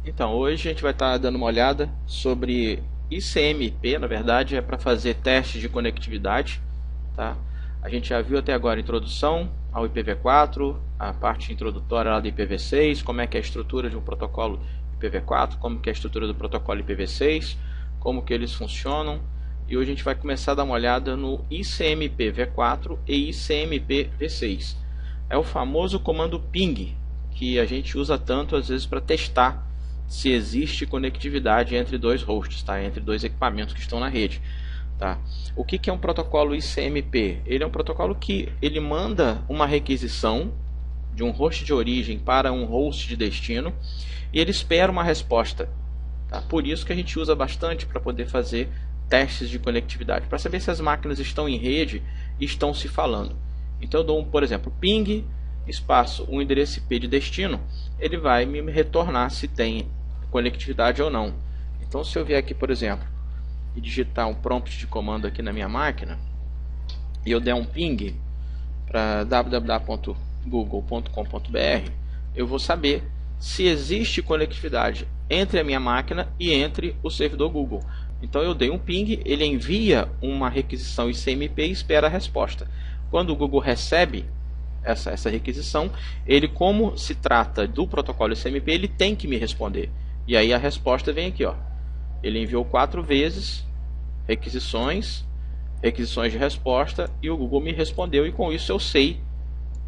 Então, hoje a gente vai estar dando uma olhada sobre ICMP, na verdade é para fazer testes de conectividade, tá? A gente já viu até agora a introdução ao IPv4, a parte introdutória lá do IPv6, como é que é a estrutura de um protocolo IPv4, como que é a estrutura do protocolo IPv6, como que eles funcionam, e hoje a gente vai começar a dar uma olhada no ICMP v4 e ICMP v6. É o famoso comando ping, que a gente usa tanto às vezes para testar se existe conectividade entre dois hosts, tá? Entre dois equipamentos que estão na rede. Tá? O que é um protocolo ICMP? Ele é um protocolo que ele manda uma requisição de um host de origem para um host de destino e ele espera uma resposta. Tá? Por isso que a gente usa bastante para poder fazer testes de conectividade, para saber se as máquinas estão em rede e estão se falando. Então eu dou, por exemplo, ping, espaço, um endereço IP de destino, ele vai me retornar se tem conectividade ou não. Então se eu vier aqui, por exemplo, e digitar um prompt de comando aqui na minha máquina, e eu der um ping para www.google.com.br, eu vou saber se existe conectividade entre a minha máquina e entre o servidor Google. Então eu dei um ping, ele envia uma requisição ICMP e espera a resposta. Quando o Google recebe essa requisição, ele, como se trata do protocolo ICMP, ele tem que me responder. E aí a resposta vem aqui, ó. Ele enviou 4 vezes requisições de resposta e o Google me respondeu, e com isso eu sei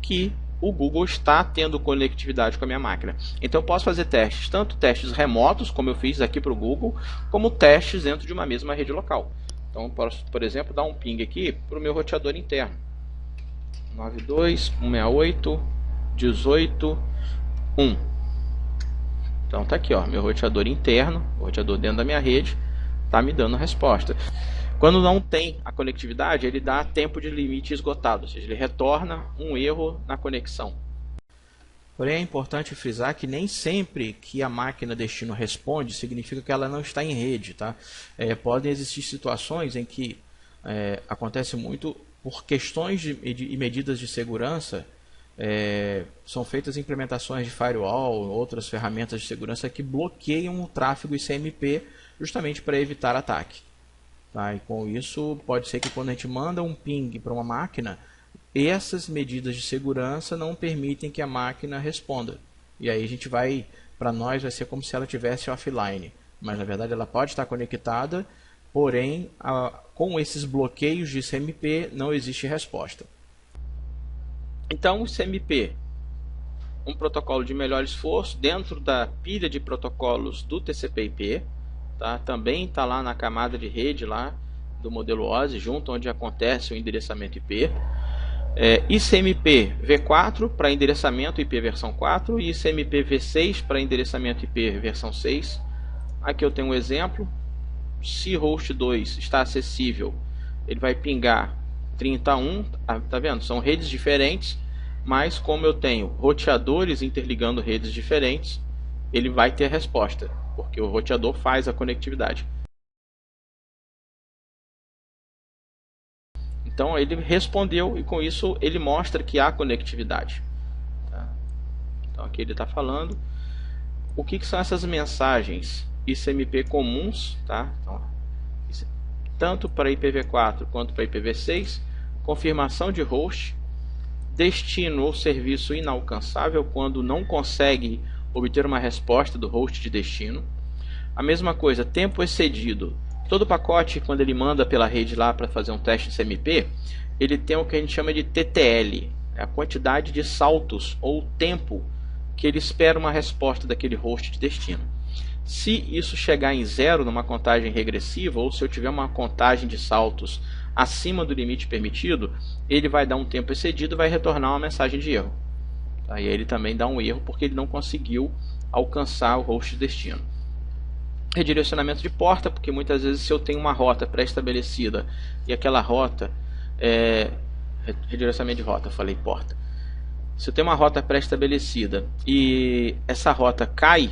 que o Google está tendo conectividade com a minha máquina. Então eu posso fazer testes, tanto testes remotos, como eu fiz aqui para o Google, como testes dentro de uma mesma rede local. Então posso, por exemplo, dar um ping aqui para o meu roteador interno. 92.168.18.1. Então tá aqui, ó, meu roteador interno, o roteador dentro da minha rede, tá me dando a resposta. Quando não tem a conectividade, ele dá tempo de limite esgotado, ou seja, ele retorna um erro na conexão. Porém é importante frisar que nem sempre que a máquina destino responde significa que ela não está em rede, tá? Podem existir situações em que acontece muito por questões e medidas de segurança. São feitas implementações de firewall, outras ferramentas de segurança que bloqueiam o tráfego ICMP justamente para evitar ataque. Tá? E com isso pode ser que quando a gente manda um ping para uma máquina, essas medidas de segurança não permitem que a máquina responda. E aí a gente para nós vai ser como se ela estivesse offline, mas na verdade ela pode estar conectada, porém com esses bloqueios de ICMP não existe resposta. Então o ICMP, um protocolo de melhor esforço dentro da pilha de protocolos do TCP/IP, tá? Também está lá na camada de rede lá do modelo OSI, junto onde acontece o endereçamento IP. ICMP v4 para endereçamento IP versão 4 e ICMP v6 para endereçamento IP versão 6. Aqui eu tenho um exemplo. Se host 2 está acessível, ele vai pingar 31, tá vendo? São redes diferentes, mas como eu tenho roteadores interligando redes diferentes, ele vai ter resposta, porque o roteador faz a conectividade. Então ele respondeu e com isso ele mostra que há conectividade. Tá? Então aqui ele está falando o que são essas mensagens ICMP comuns, tá? Então, tanto para IPv4 quanto para IPv6, confirmação de host, destino ou serviço inalcançável quando não consegue obter uma resposta do host de destino. A mesma coisa, tempo excedido. Todo pacote, quando ele manda pela rede lá para fazer um teste de CMP, ele tem o que a gente chama de TTL, a quantidade de saltos ou tempo que ele espera uma resposta daquele host de destino. Se isso chegar em 0 numa contagem regressiva, ou se eu tiver uma contagem de saltos acima do limite permitido, ele vai dar um tempo excedido e vai retornar uma mensagem de erro. Aí ele também dá um erro porque ele não conseguiu alcançar o host de destino. Redirecionamento de porta, porque muitas vezes se eu tenho uma rota pré-estabelecida e aquela rota redirecionamento de rota, falei porta. Se eu tenho uma rota pré-estabelecida e essa rota cai,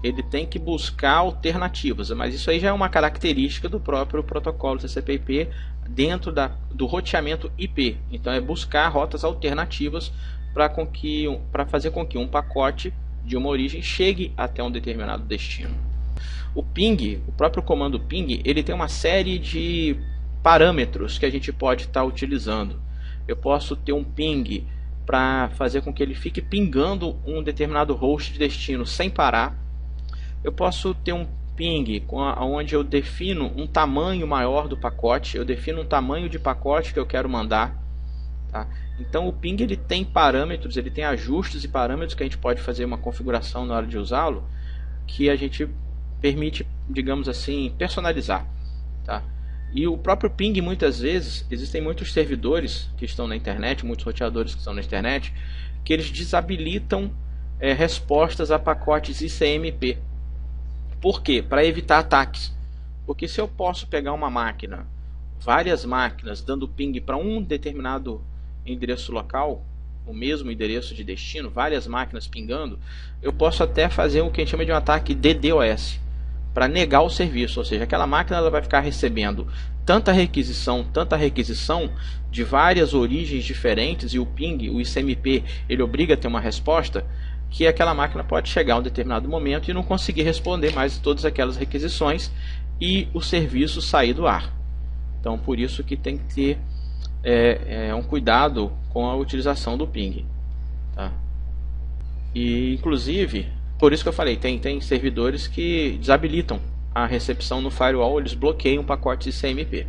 ele tem que buscar alternativas, mas isso aí já é uma característica do próprio protocolo TCP/IP dentro do roteamento IP. Então é buscar rotas alternativas para fazer com que um pacote de uma origem chegue até um determinado destino. O ping, o próprio comando ping, ele tem uma série de parâmetros que a gente pode estar utilizando. Eu posso ter um ping para fazer com que ele fique pingando um determinado host de destino sem parar. Eu posso ter um ping onde eu defino um tamanho maior do pacote, eu defino um tamanho de pacote que eu quero mandar. Tá? Então o ping ele tem parâmetros, ele tem ajustes e parâmetros que a gente pode fazer uma configuração na hora de usá-lo, que a gente permite, digamos assim, personalizar. Tá? E o próprio ping, muitas vezes, existem muitos servidores que estão na internet, muitos roteadores que estão na internet, que eles desabilitam respostas a pacotes ICMP. Por quê? Para evitar ataques. Porque se eu posso pegar uma máquina, várias máquinas, dando ping para um determinado endereço local, o mesmo endereço de destino, várias máquinas pingando, eu posso até fazer o que a gente chama de um ataque DDoS, para negar o serviço, ou seja, aquela máquina ela vai ficar recebendo tanta requisição de várias origens diferentes, e o ping, o ICMP, ele obriga a ter uma resposta, que aquela máquina pode chegar a um determinado momento e não conseguir responder mais todas aquelas requisições e o serviço sair do ar. Então por isso que tem que ter um cuidado com a utilização do ping. Tá? E inclusive, por isso que eu falei, tem servidores que desabilitam a recepção no firewall, eles bloqueiam pacotes ICMP.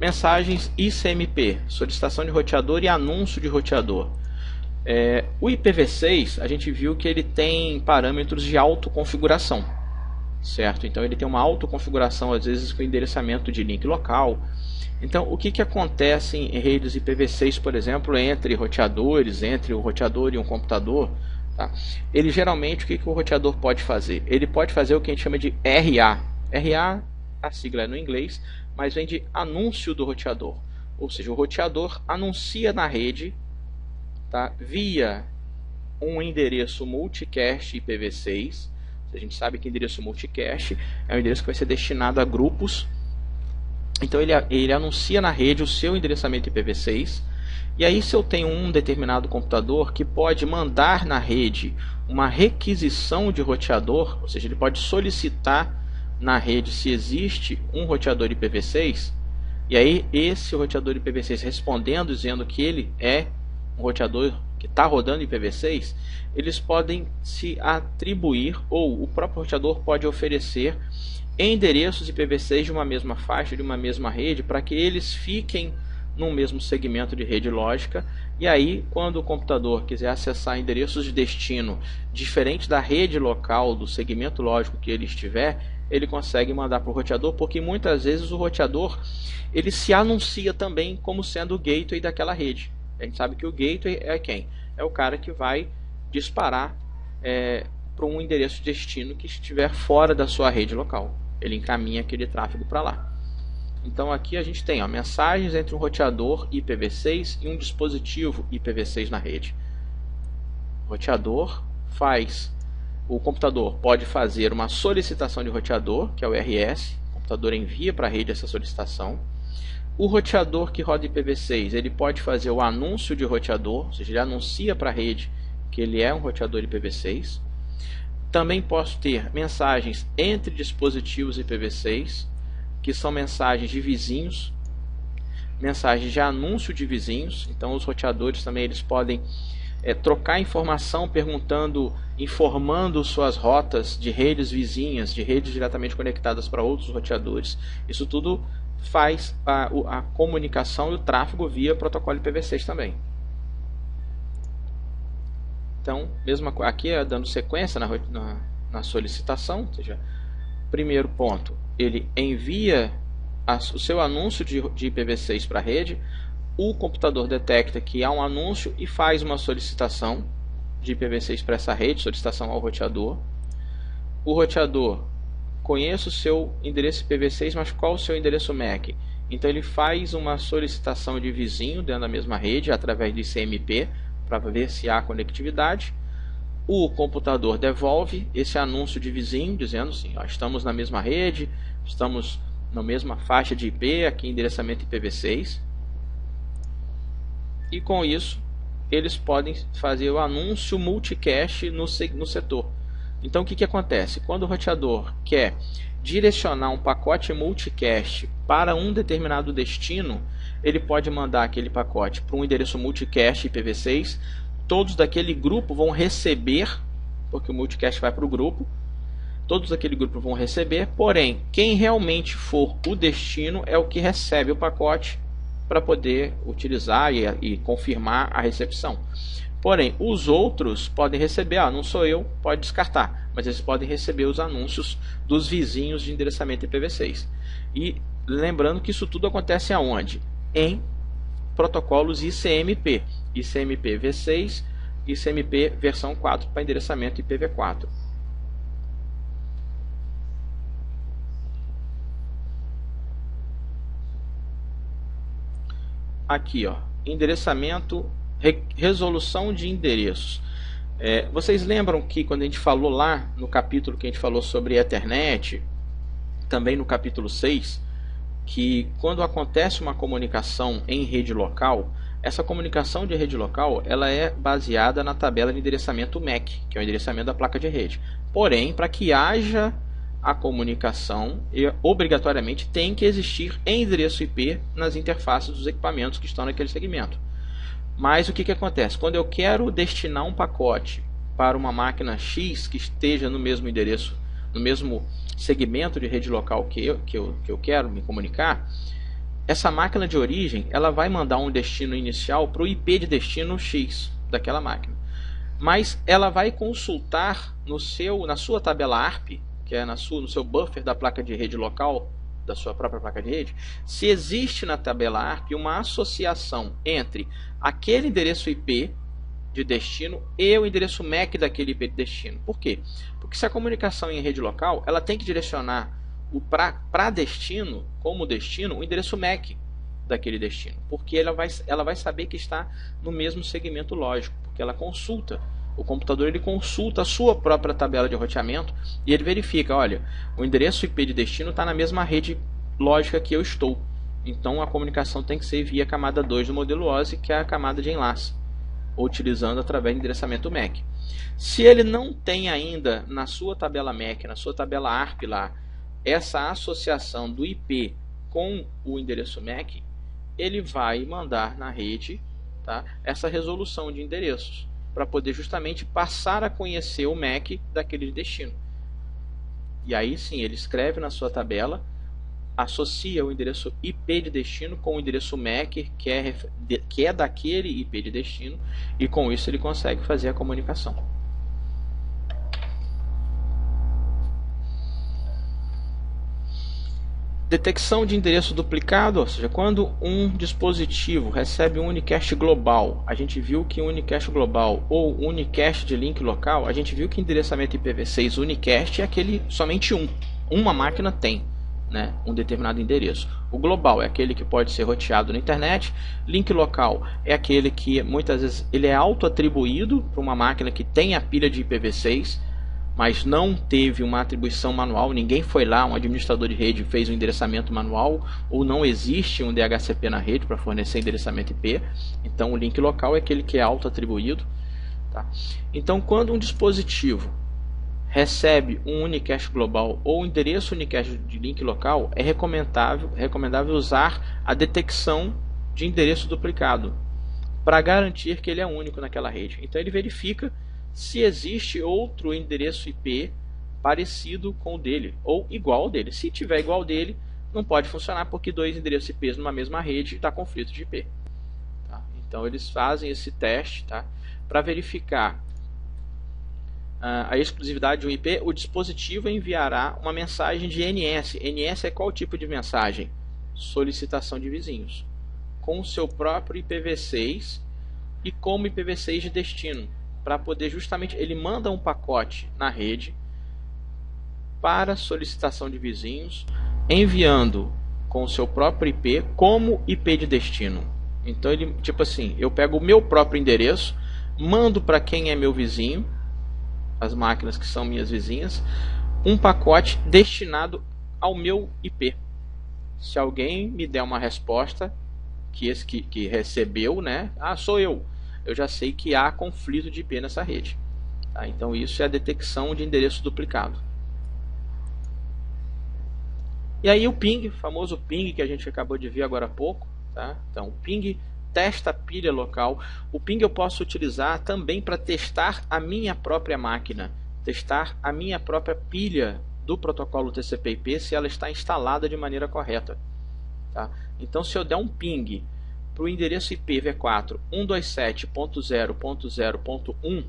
Mensagens ICMP, solicitação de roteador e anúncio de roteador. O IPv6, a gente viu que ele tem parâmetros de autoconfiguração, certo? Então ele tem uma autoconfiguração, às vezes com endereçamento de link local. Então o que acontece em redes IPv6, por exemplo, entre roteadores, entre o roteador e um computador? Tá? Ele geralmente, o que o roteador pode fazer? Ele pode fazer o que a gente chama de RA. RA, a sigla é no inglês, mas vem de anúncio do roteador. Ou seja, o roteador anuncia na rede, tá, via um endereço multicast IPv6. A gente sabe que endereço multicast é um endereço que vai ser destinado a grupos. Então ele anuncia na rede o seu endereçamento IPv6. E aí, se eu tenho um determinado computador que pode mandar na rede uma requisição de roteador, ou seja, ele pode solicitar na rede se existe um roteador IPv6, e aí esse roteador IPv6 respondendo, dizendo que ele é um roteador que está rodando IPv6, eles podem se atribuir, ou o próprio roteador pode oferecer endereços IPv6 de uma mesma faixa, de uma mesma rede, para que eles fiquem no mesmo segmento de rede lógica. E aí, quando o computador quiser acessar endereços de destino diferentes da rede local, do segmento lógico que ele estiver, ele consegue mandar para o roteador, porque muitas vezes o roteador ele se anuncia também como sendo o gateway daquela rede. A gente sabe que o gateway é quem? É o cara que vai disparar para um endereço de destino que estiver fora da sua rede local. Ele encaminha aquele tráfego para lá. Então aqui a gente tem mensagens entre um roteador IPv6 e um dispositivo IPv6 na rede. O roteador o computador pode fazer uma solicitação de roteador, que é o RS. O computador envia para a rede essa solicitação. O roteador que roda IPv6, ele pode fazer o anúncio de roteador, ou seja, ele anuncia para a rede que ele é um roteador IPv6. Também posso ter mensagens entre dispositivos IPv6, que são mensagens de vizinhos, mensagens de anúncio de vizinhos. Então os roteadores também eles podem trocar informação informando suas rotas de redes vizinhas, de redes diretamente conectadas para outros roteadores. Isso tudo faz a comunicação e o tráfego via protocolo IPv6 também. Então, aqui dando sequência na solicitação, ou seja, primeiro ponto, ele envia o seu anúncio de IPv6 para a rede, o computador detecta que há um anúncio e faz uma solicitação de IPv6 para essa rede, solicitação ao roteador. O roteador conhece o seu endereço IPv6, mas qual o seu endereço MAC? Então ele faz uma solicitação de vizinho dentro da mesma rede, através de ICMP, para ver se há conectividade. O computador devolve esse anúncio de vizinho, dizendo assim, estamos na mesma rede, estamos na mesma faixa de IP, aqui endereçamento IPv6. E com isso, eles podem fazer o anúncio multicast no setor. Então o que acontece? Quando o roteador quer direcionar um pacote multicast para um determinado destino, ele pode mandar aquele pacote para um endereço multicast IPv6. Todos daquele grupo vão receber, porque o multicast vai para o grupo, todos daquele grupo vão receber, porém, quem realmente for o destino é o que recebe o pacote para poder utilizar e confirmar a recepção. Porém, os outros podem receber, não sou eu, pode descartar, mas eles podem receber os anúncios dos vizinhos de endereçamento IPv6. E lembrando que isso tudo acontece aonde? Em protocolos ICMP, ICMP v6, ICMP versão 4 para endereçamento IPv4. Aqui, endereçamento, resolução de endereços. Vocês lembram que quando a gente falou lá no capítulo que a gente falou sobre Ethernet, também no capítulo 6, que quando acontece uma comunicação em rede local, essa comunicação de rede local ela é baseada na tabela de endereçamento MAC, que é o endereçamento da placa de rede. Porém, para que haja a comunicação, obrigatoriamente tem que existir endereço IP nas interfaces dos equipamentos que estão naquele segmento. Mas o que acontece? Quando eu quero destinar um pacote para uma máquina X que esteja no mesmo endereço, no mesmo segmento de rede local que eu quero me comunicar, essa máquina de origem ela vai mandar um destino inicial para o IP de destino X daquela máquina. Mas ela vai consultar na sua tabela ARP, que é no seu buffer da placa de rede local, da sua própria placa de rede, se existe na tabela ARP uma associação entre aquele endereço IP de destino e o endereço MAC daquele IP de destino. Por quê? Porque se a comunicação em rede local, ela tem que direcionar para destino, como destino, o endereço MAC daquele destino, porque ela vai saber que está no mesmo segmento lógico, porque ela consulta. O computador ele consulta a sua própria tabela de roteamento e ele verifica, olha, o endereço IP de destino está na mesma rede lógica que eu estou. Então a comunicação tem que ser via camada 2 do modelo OSI, que é a camada de enlace, utilizando através do endereçamento MAC. Se ele não tem ainda na sua tabela MAC, na sua tabela ARP lá, essa associação do IP com o endereço MAC, ele vai mandar na rede, tá, essa resolução de endereços, para poder justamente passar a conhecer o MAC daquele destino. E aí sim, ele escreve na sua tabela, associa o endereço IP de destino com o endereço MAC, que é daquele IP de destino, e com isso ele consegue fazer a comunicação. Detecção de endereço duplicado, ou seja, quando um dispositivo recebe um unicast global, a gente viu que um unicast global ou unicast de link local, a gente viu que endereçamento IPv6 unicast é aquele somente uma máquina tem, né, um determinado endereço. O global é aquele que pode ser roteado na internet. Link local é aquele que muitas vezes ele é auto-atribuído para uma máquina que tem a pilha de IPv6, mas não teve uma atribuição manual, ninguém foi lá, um administrador de rede fez um endereçamento manual, ou não existe um DHCP na rede para fornecer endereçamento IP. Então o link local é aquele que é auto-atribuído, tá? Então quando um dispositivo recebe um unicast global ou endereço unicast de link local, é recomendável usar a detecção de endereço duplicado para garantir que ele é único naquela rede. Então ele verifica se existe outro endereço IP parecido com o dele ou igual ao dele. Se tiver igual ao dele, não pode funcionar, porque dois endereços IPs numa mesma rede dá conflito de IP. Tá? Então eles fazem esse teste, tá? Para verificar a exclusividade de um IP. O dispositivo enviará uma mensagem de NS. NS é qual tipo de mensagem? Solicitação de vizinhos, com o seu próprio IPv6 e como IPv6 de destino, para poder justamente, ele manda um pacote na rede para solicitação de vizinhos, enviando com o seu próprio IP como IP de destino. Então ele, tipo assim, eu pego o meu próprio endereço, mando para quem é meu vizinho, as máquinas que são minhas vizinhas, um pacote destinado ao meu IP. Se alguém me der uma resposta que esse que recebeu, né? Ah, sou eu. eu já sei que há conflito de IP nessa rede. Tá? Então isso é a detecção de endereço duplicado. E aí o ping, o famoso ping que a gente acabou de ver agora há pouco. Tá? Então o ping testa a pilha local. O ping eu posso utilizar também para testar a minha própria máquina, testar a minha própria pilha do protocolo TCP/IP se ela está instalada de maneira correta. Tá? Então se eu der um ping para o endereço IPv4 127.0.0.1,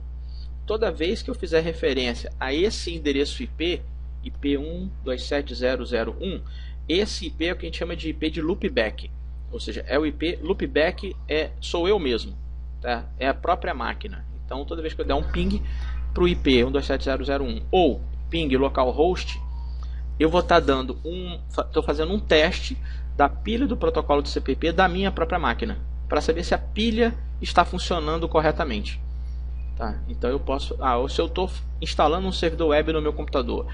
toda vez que eu fizer referência a esse endereço IP 127.0.0.1, esse IP é o que a gente chama de IP de loopback, ou seja, é o IP loopback, sou eu mesmo, tá? É a própria máquina. Então toda vez que eu der um ping para o IP 127.0.0.1 ou ping localhost, eu vou estar estou fazendo um teste da pilha do protocolo de TCP/IP da minha própria máquina, para saber se a pilha está funcionando corretamente. Tá? Então eu posso, se eu estou instalando um servidor web no meu computador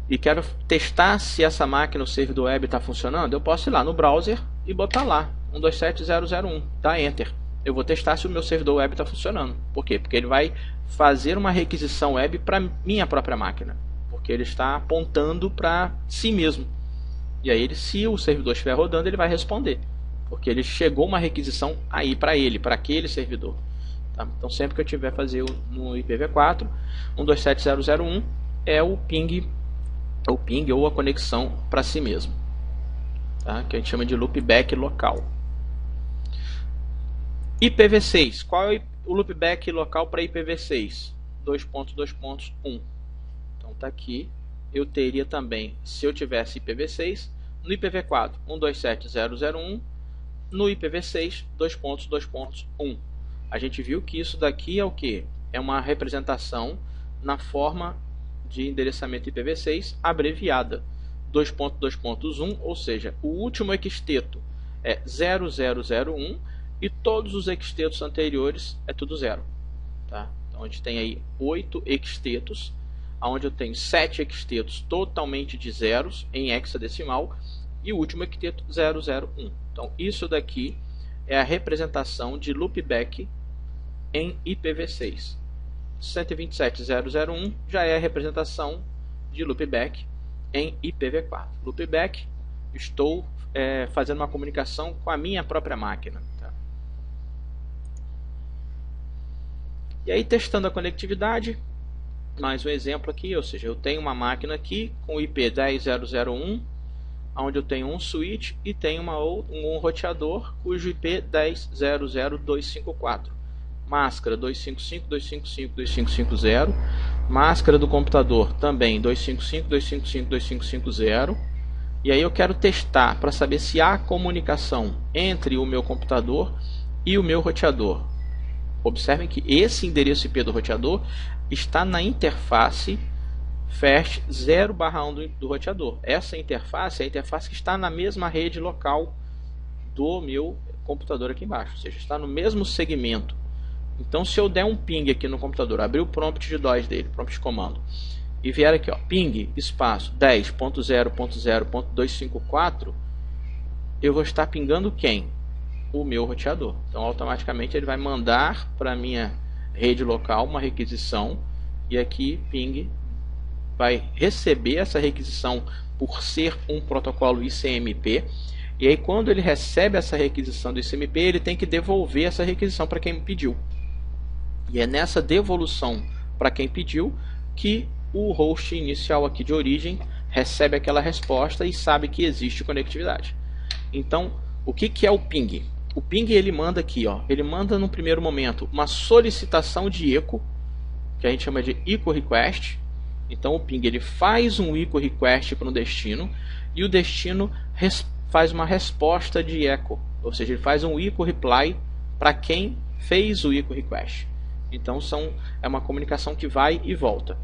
e quero testar se essa máquina, o servidor web, está funcionando, eu posso ir lá no browser e botar lá 127.0.0.1, dar Enter. Eu vou testar se o meu servidor web está funcionando. Por quê? Porque ele vai fazer uma requisição web para minha própria máquina, porque ele está apontando para si mesmo. E aí, se o servidor estiver rodando, ele vai responder, porque ele chegou uma requisição aí para ele, para aquele servidor. Tá? Então sempre que eu tiver fazer no IPv4 127.0.0.1 é o ping ou a conexão para si mesmo, tá? Que a gente chama de loopback local. IPv6, qual é o loopback local para IPv6? 2.2.1. Então tá aqui. Eu teria também, se eu tivesse IPv6, no IPv4 127.0.0.1, no IPv6 2.2.1. A gente viu que isso daqui é o que? É uma representação na forma de endereçamento IPv6 abreviada. 2.2.1, ou seja, o último ecsteto é 0001 e todos os ecstetos anteriores é tudo zero. Tá? Então a gente tem aí 8 ecstetos, onde eu tenho 7 ecstetos totalmente de zeros em hexadecimal e o último ecteto 001. Então isso daqui é a representação de loopback em IPv6. 127.0.0.1 já é a representação de loopback em IPv4. Loopback, estou fazendo uma comunicação com a minha própria máquina. Tá? E aí, testando a conectividade, mais um exemplo aqui, ou seja, eu tenho uma máquina aqui com IP 10.0.0.1, onde eu tenho um switch e tenho um roteador cujo IP 10.0.0.254. Máscara 255.255.250, máscara do computador também 255.255.250. E aí eu quero testar para saber se há comunicação entre o meu computador e o meu roteador. Observem que esse endereço IP do roteador está na interface FAST 0/1 do roteador. Essa interface é a interface que está na mesma rede local do meu computador aqui embaixo, ou seja, está no mesmo segmento. Então se eu der um ping aqui no computador, abrir o prompt de DOS dele, prompt de comando, e vier aqui, ó, ping espaço 10.0.0.254, eu vou estar pingando quem? O meu roteador. Então automaticamente ele vai mandar para a minha rede local uma requisição, e aqui ping vai receber essa requisição por ser um protocolo ICMP. E aí quando ele recebe essa requisição do ICMP, ele tem que devolver essa requisição para quem pediu. E é nessa devolução para quem pediu que o host inicial aqui de origem recebe aquela resposta e sabe que existe conectividade. Então, o que é o ping? O ping ele manda aqui, ó, ele manda no primeiro momento uma solicitação de echo, que a gente chama de echo request. Então o ping ele faz um echo request para um destino e o destino faz uma resposta de echo, ou seja, ele faz um echo reply para quem fez o echo request. Então é uma comunicação que vai e volta,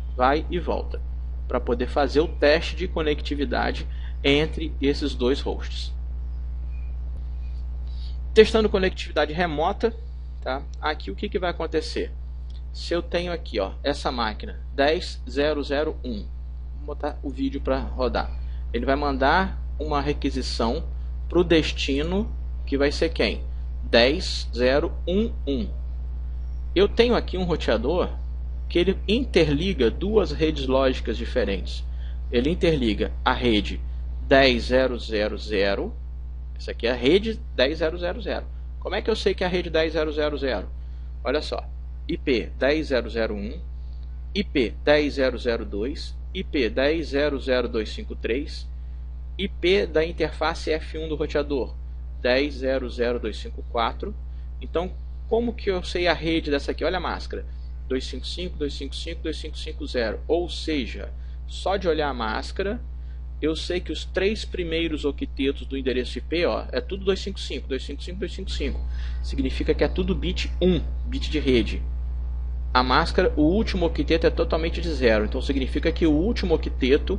para poder fazer o teste de conectividade entre esses dois hosts. Testando conectividade remota, tá? Aqui o que vai acontecer? Se eu tenho aqui, ó, essa máquina 10.0.0.1, vou botar o vídeo para rodar. Ele vai mandar uma requisição para o destino que vai ser quem? 10.0.1.1. eu tenho aqui um roteador que ele interliga duas redes lógicas diferentes. Ele interliga a rede 10.0.0.0, essa aqui é a rede 10.0.0.0. Como é que eu sei que é a rede 10.0.0.0? Olha só, IP 10.0.0.1, IP 10.0.0.2, IP 10.0.0.253, IP da interface F1 do roteador 10.0.0.254. Então, como que eu sei a rede dessa aqui? Olha a máscara, 255, 255, 2550. Ou seja, só de olhar a máscara, eu sei que os três primeiros octetos do endereço IP, ó, é tudo 255, 255, 255. Significa que é tudo bit 1, bit de rede. A máscara, o último octeto é totalmente de zero. Então significa que o último octeto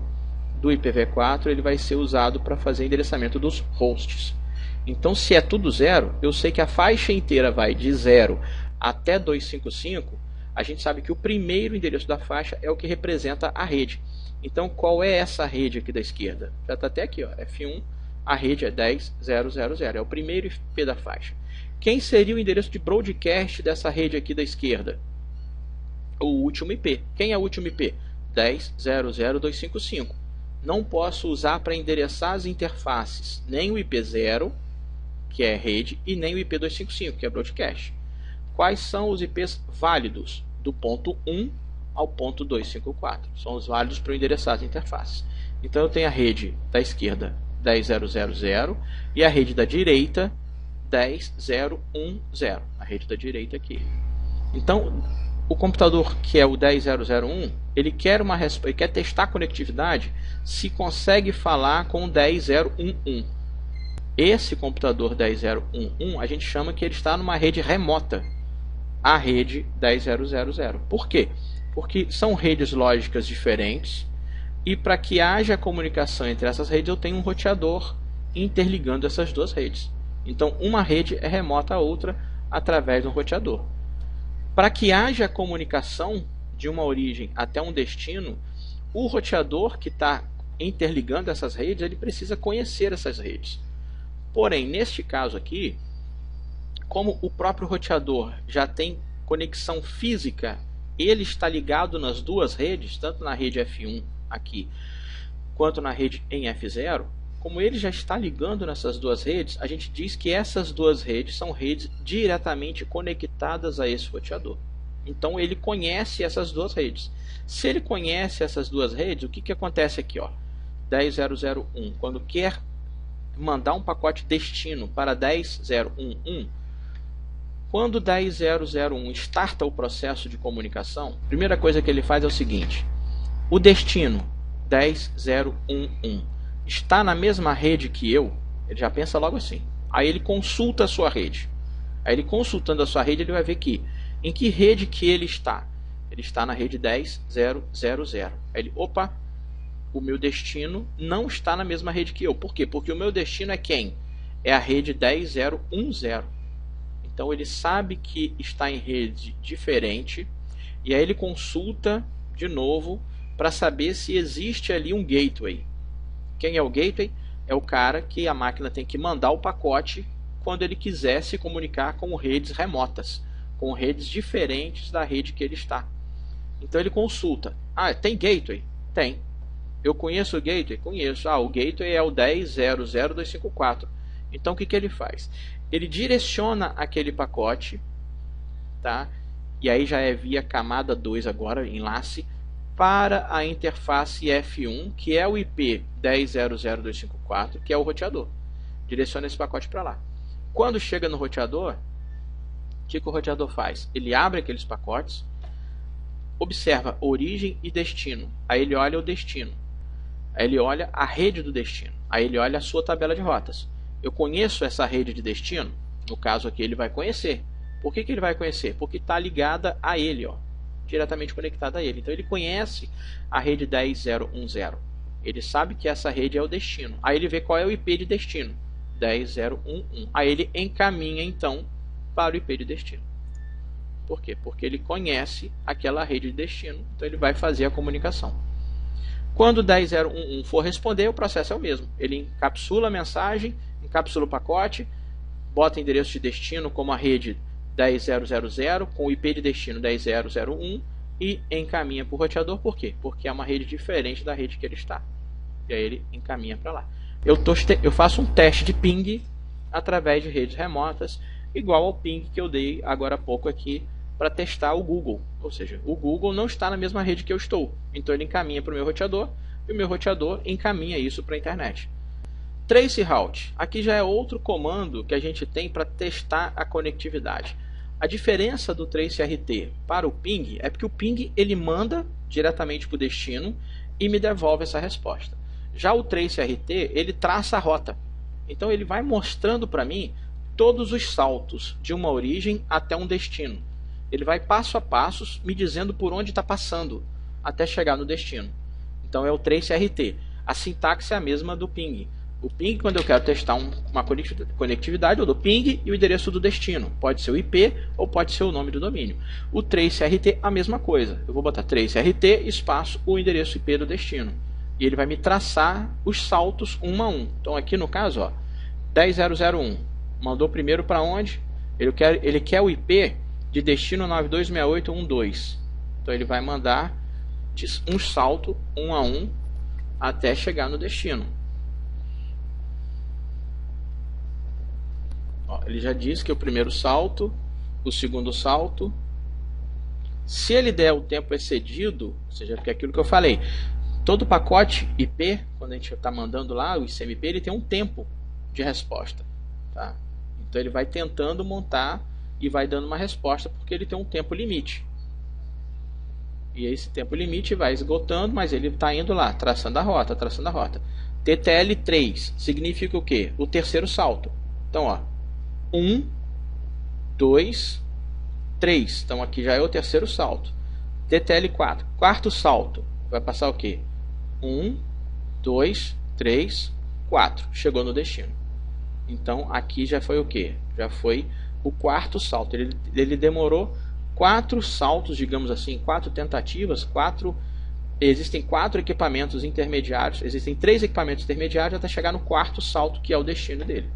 do IPv4 ele vai ser usado para fazer endereçamento dos hosts. Então, se é tudo zero, eu sei que a faixa inteira vai de 0 até 255. A gente sabe que o primeiro endereço da faixa é o que representa a rede. Então, qual é essa rede aqui da esquerda? Já está até aqui, ó, F1, a rede é 10.0.0.0, é o primeiro IP da faixa. Quem seria o endereço de broadcast dessa rede aqui da esquerda? O último IP. Quem é o último IP? 10.0.0.255. Não posso usar para endereçar as interfaces nem o IP0, que é rede, e nem o IP255, que é broadcast. Quais são os IPs válidos? Do ponto 1 ao ponto 254. São os válidos para endereçar as interfaces. Então eu tenho a rede da esquerda 10.0.0.0 e a rede da direita 10.0.1.0. A rede da direita aqui. Então, o computador que é o 10.0.0.1, ele quer testar a conectividade se consegue falar com o 10.0.1.1. Esse computador 10.0.1.1 a gente chama que ele está numa rede remota, a rede 10.0.0.0. Por quê? Porque são redes lógicas diferentes e para que haja comunicação entre essas redes eu tenho um roteador interligando essas duas redes. Então uma rede é remota à outra através de um roteador. Para que haja comunicação de uma origem até um destino, o roteador que está interligando essas redes, ele precisa conhecer essas redes. Porém, neste caso aqui, como o próprio roteador já tem conexão física, ele está ligado nas duas redes, tanto na rede F1 aqui, quanto na rede em F0, como ele já está ligando nessas duas redes, a gente diz que essas duas redes são redes diretamente conectadas a esse roteador. Então ele conhece essas duas redes. Se ele conhece essas duas redes, o que acontece aqui? Ó? 10.0.0.1, quando quer mandar um pacote destino para 10.0.1.1, quando 10.0.0.1 starta o processo de comunicação, a primeira coisa que ele faz é o seguinte: o destino 10.0.1.1 está na mesma rede que eu, ele já pensa logo assim. Aí ele consulta a sua rede. Aí ele consultando a sua rede, ele vai ver que em que rede que ele está. Ele está na rede 10.0.0.0. Aí ele, opa, o meu destino não está na mesma rede que eu. Por quê? Porque o meu destino é quem? É a rede 10.0.1.0. Então ele sabe que está em rede diferente e aí ele consulta de novo para saber se existe ali um gateway. Quem é o gateway? É o cara que a máquina tem que mandar o pacote quando ele quiser se comunicar com redes remotas, com redes diferentes da rede que ele está. Então ele consulta. Ah, tem gateway? Tem. Eu conheço o gateway? Conheço. Ah, o gateway é o 10.0.0.254. Então o que ele faz? Ele direciona aquele pacote, tá? E aí já é via camada 2 agora, enlace, para a interface F1, que é o IP 10.0.0.254, que é o roteador. Direciona esse pacote para lá. Quando chega no roteador, o que o roteador faz? Ele abre aqueles pacotes, observa origem e destino. Aí ele olha o destino. Aí ele olha a rede do destino. Aí ele olha a sua tabela de rotas. Eu conheço essa rede de destino? No caso aqui ele vai conhecer. Por que ele vai conhecer? Porque está ligada a ele, ó, diretamente conectada a ele. Então ele conhece a rede 10.0.1.0. Ele sabe que essa rede é o destino. Aí ele vê qual é o IP de destino, 10.0.1.1. Aí ele encaminha então para o IP de destino. Por quê? Porque ele conhece aquela rede de destino. Então ele vai fazer a comunicação. Quando o 10.0.1.1 for responder, o processo é o mesmo. Ele encapsula a mensagem, encapsula o pacote, bota endereço de destino como a rede 10.0.0.0 com o IP de destino 10.0.0.1 e encaminha para o roteador. Por quê? Porque é uma rede diferente da rede que ele está. E aí ele encaminha para lá. Eu faço um teste de ping através de redes remotas, igual ao ping que eu dei agora há pouco aqui para testar o Google. Ou seja, o Google não está na mesma rede que eu estou. Então ele encaminha para o meu roteador e o meu roteador encaminha isso para a internet. Traceroute. Aqui já é outro comando que a gente tem para testar a conectividade. A diferença do TraceRT para o ping é porque o ping ele manda diretamente para o destino e me devolve essa resposta. Já o TraceRT ele traça a rota. Então ele vai mostrando para mim todos os saltos de uma origem até um destino. Ele vai passo a passo me dizendo por onde está passando até chegar no destino. Então é o TraceRT. A sintaxe é a mesma do ping. O ping, quando eu quero testar uma conectividade, eu dou ping e o endereço do destino. Pode ser o IP ou pode ser o nome do domínio. O TraceRT, a mesma coisa. Eu vou botar TraceRT, espaço, o endereço IP do destino. E ele vai me traçar os saltos um a um. Então aqui no caso, ó, 10.0.0.1. Mandou primeiro para onde? Ele quer o IP de destino 926812. Então ele vai mandar um salto um a um até chegar no destino. Ó, ele já disse que o primeiro salto, o segundo salto, se ele der o tempo excedido, ou seja, porque é aquilo que eu falei, todo pacote IP, quando a gente está mandando lá o ICMP, ele tem um tempo de resposta, tá? Então ele vai tentando montar e vai dando uma resposta porque ele tem um tempo limite. E esse tempo limite vai esgotando, mas ele está indo lá, traçando a rota, traçando a rota. TTL3 significa o quê? O terceiro salto. Então, ó, 1, 2, 3. Então aqui já é o terceiro salto. TTL4, quarto salto. Vai passar o quê? 1, 2, 3, 4. Chegou no destino. Então aqui já foi o quê? Já foi o quarto salto. Ele demorou 4 saltos, digamos assim, 4 tentativas, existem 4 equipamentos intermediários, existem 3 equipamentos intermediários até chegar no quarto salto, que é o destino dele.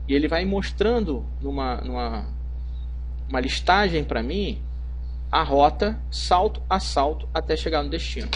E ele vai mostrando numa listagem para mim a rota, salto a salto, até chegar no destino.